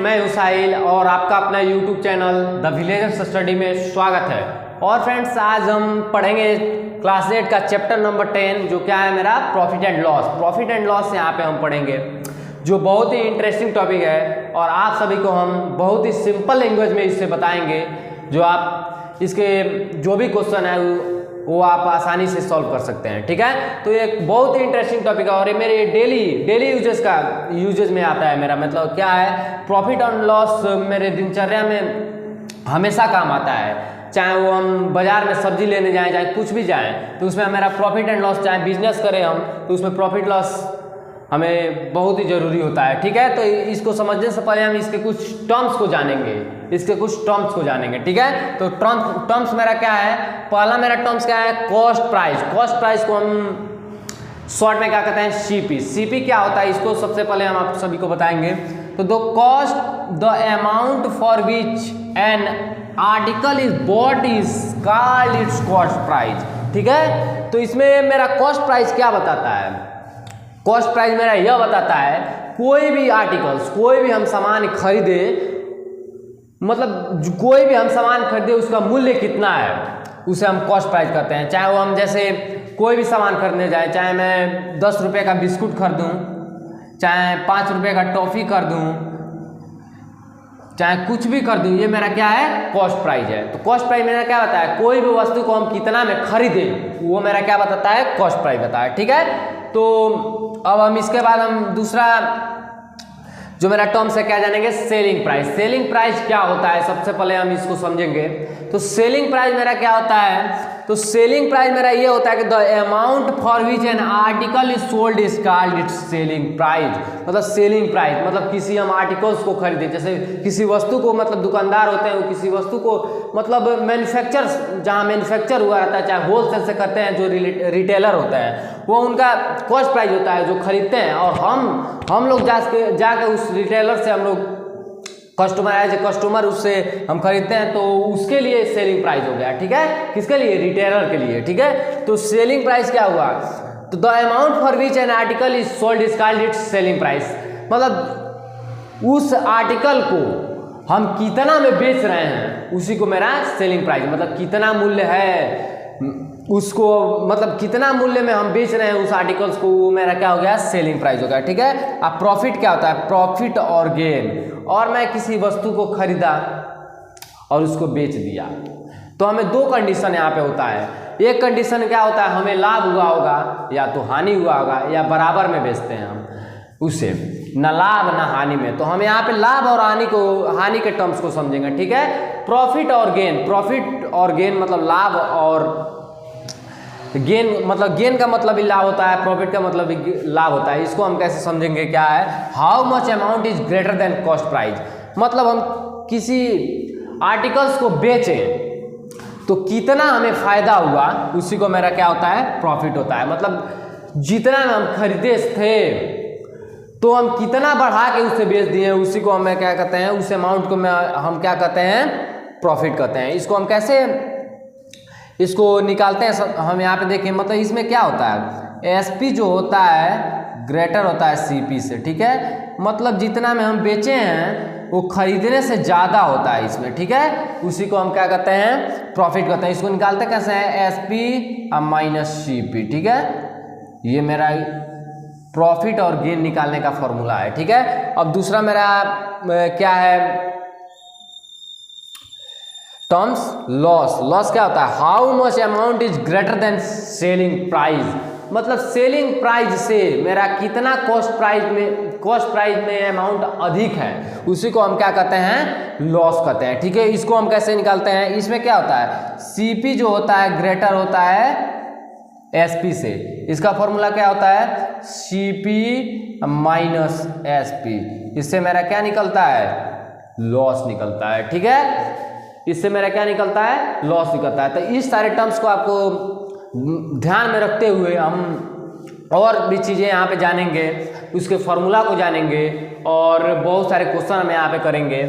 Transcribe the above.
मैं हूं साहिल और आपका अपना YouTube channel the villagers study में स्वागत है। और फ्रेंड्स, आज हम पढ़ेंगे क्लास 8 का चैप्टर नंबर 10 जो क्या है मेरा profit and loss. Profit and loss यहाँ पे हम पढ़ेंगे जो बहुत ही इंटरेस्टिंग टॉपिक है और आप सभी को हम बहुत ही सिंपल लैंग्वेज में इससे बताएंगे जो आप इसके जो भी क्वेश्चन है वो आप आसानी से सॉल्व कर सकते हैं। ठीक है, तो ये एक बहुत ही इंटरेस्टिंग टॉपिक है और ये मेरे डेली यूजेज में आता है। मेरा मतलब क्या है, प्रॉफिट एंड लॉस मेरे दिनचर्या में हमेशा काम आता है। चाहे वो हम बाजार में सब्जी लेने जाएं, चाहे कुछ भी जाएं, तो उसमें मेरा प्रॉफिट एंड लॉस, चाहे बिजनेस करें हम तो उसमें प्रॉफिट लॉस हमें बहुत ही ज़रूरी होता है। ठीक है, तो इसको समझने से पहले हम इसके कुछ टर्म्स को जानेंगे। ठीक है, तो टर्म्स मेरा क्या है, पहला मेरा टर्म्स क्या है, कॉस्ट प्राइस। कॉस्ट प्राइस को हम शॉर्ट में क्या कहते हैं, सीपी। सीपी क्या होता है इसको सबसे पहले हम आप सभी को बताएंगे। तो the cost, the amount for which an article is bought is called its cost price. ठीक है, तो इसमें मेरा कॉस्ट प्राइस क्या बताता है, कॉस्ट प्राइस मेरा यह बताता है कोई भी आर्टिकल्स, कोई भी हम सामान खरीदे, मतलब कोई भी हम सामान खरीदे उसका मूल्य कितना है उसे हम कॉस्ट प्राइस कहते हैं। चाहे वो हम जैसे कोई भी सामान खरीदने जाए, चाहे मैं 10 रुपये का बिस्कुट खरीदूँ, चाहे 5 रुपये का टॉफ़ी कर दूँ, चाहे कुछ भी कर दूँ, ये मेरा क्या है, कॉस्ट प्राइस है। तो कॉस्ट प्राइस मेरा क्या बताता है, कोई भी वस्तु को हम कितना में खरीदें वो मेरा क्या बताता है, कॉस्ट प्राइस बताता है। ठीक है, तो अब हम इसके बाद हम दूसरा जो मेरा टर्म्स है क्या जानेंगे, सेलिंग प्राइस। सेलिंग प्राइस क्या होता है सबसे पहले हम इसको समझेंगे। तो सेलिंग प्राइस मेरा क्या होता है, तो सेलिंग प्राइस मेरा ये होता है कि the amount for which an article is sold is called its selling price. मतलब सेलिंग प्राइस मतलब किसी हम आर्टिकल्स को खरीदे, जैसे किसी वस्तु को, मतलब दुकानदार होते हैं वो किसी वस्तु को मतलब मैन्युफैक्चर, जहाँ मैन्युफैक्चर हुआ रहता है, चाहे होलसेल से करते हैं, जो रिटेलर होते हैं वो उनका कॉस्ट प्राइस होता है जो खरीदते हैं, और हम लोग जाके उस रिटेलर से हम लोग कस्टमर उससे हम खरीदते हैं, तो उसके लिए सेलिंग प्राइस हो गया। ठीक है, किसके लिए, रिटेलर के लिए। ठीक है, तो सेलिंग प्राइस क्या हुआ, तो the amount for which an article is sold is called its selling price. मतलब उस आर्टिकल को हम कितना में बेच रहे हैं उसी को मेरा सेलिंग प्राइस, मतलब कितना मूल्य है उसको, मतलब कितना मूल्य में हम बेच रहे हैं उस आर्टिकल्स को, वो मेरा क्या हो गया, सेलिंग प्राइस हो गया। ठीक है, अब प्रॉफिट क्या होता है, प्रॉफिट और गेन। और मैं किसी वस्तु को खरीदा और उसको बेच दिया तो हमें दो कंडीशन यहाँ पे होता है। एक कंडीशन क्या होता है, हमें लाभ हुआ होगा या तो हानि हुआ होगा, या बराबर में बेचते हैं हम उसे, न लाभ न हानि में। तो हम यहाँ पे लाभ और हानि के टर्म्स को समझेंगे। ठीक है, प्रॉफिट और गेन। प्रॉफिट और गेन मतलब लाभ और गेन, मतलब गेन का मतलब भी लाभ होता है, प्रॉफिट का मतलब भी लाभ होता है। इसको हम कैसे समझेंगे, क्या है, how much amount is greater than cost price. मतलब हम किसी आर्टिकल्स को बेचें तो कितना हमें फायदा हुआ उसी को मेरा क्या होता है, प्रॉफिट होता है। मतलब जितना में हम खरीदे थे तो हम कितना बढ़ा के उसे बेच दिए उसी को हम क्या कहते हैं, उस अमाउंट को हम क्या कहते हैं, प्रॉफिट कहते हैं। इसको हम कैसे इसको निकालते हैं हम यहाँ पे देखें। मतलब इसमें क्या होता है, एसपी जो होता है ग्रेटर होता है सीपी से। ठीक है, मतलब जितना में हम बेचे हैं वो खरीदने से ज़्यादा होता है इसमें। ठीक है, उसी को हम क्या कहते हैं, प्रॉफिट कहते हैं। इसको निकालते कैसे हैं, एसपी माइनस सीपी। ठीक है, ये मेरा प्रॉफिट और गेन निकालने का फॉर्मूला है। ठीक है, अब दूसरा मेरा क्या है टर्म्स, लॉस। लॉस क्या होता है, how much amount is greater than selling price. मतलब सेलिंग प्राइस से मेरा कितना कॉस्ट प्राइस में अमाउंट अधिक है उसी को हम क्या कहते हैं, लॉस कहते हैं। ठीक है, इसको हम कैसे निकालते हैं, इसमें क्या होता है, सीपी जो होता है ग्रेटर होता है एसपी से। इसका फॉर्मूला क्या होता है, सीपी माइनस एसपी। इससे मेरा क्या निकलता है, लॉस निकलता है। ठीक है, इससे मेरा क्या निकलता है, लॉस निकलता है। तो इस सारे टर्म्स को आपको ध्यान में रखते हुए हम और भी चीज़ें यहाँ पे जानेंगे, उसके फॉर्मूला को जानेंगे और बहुत सारे क्वेश्चन हम यहाँ पे करेंगे।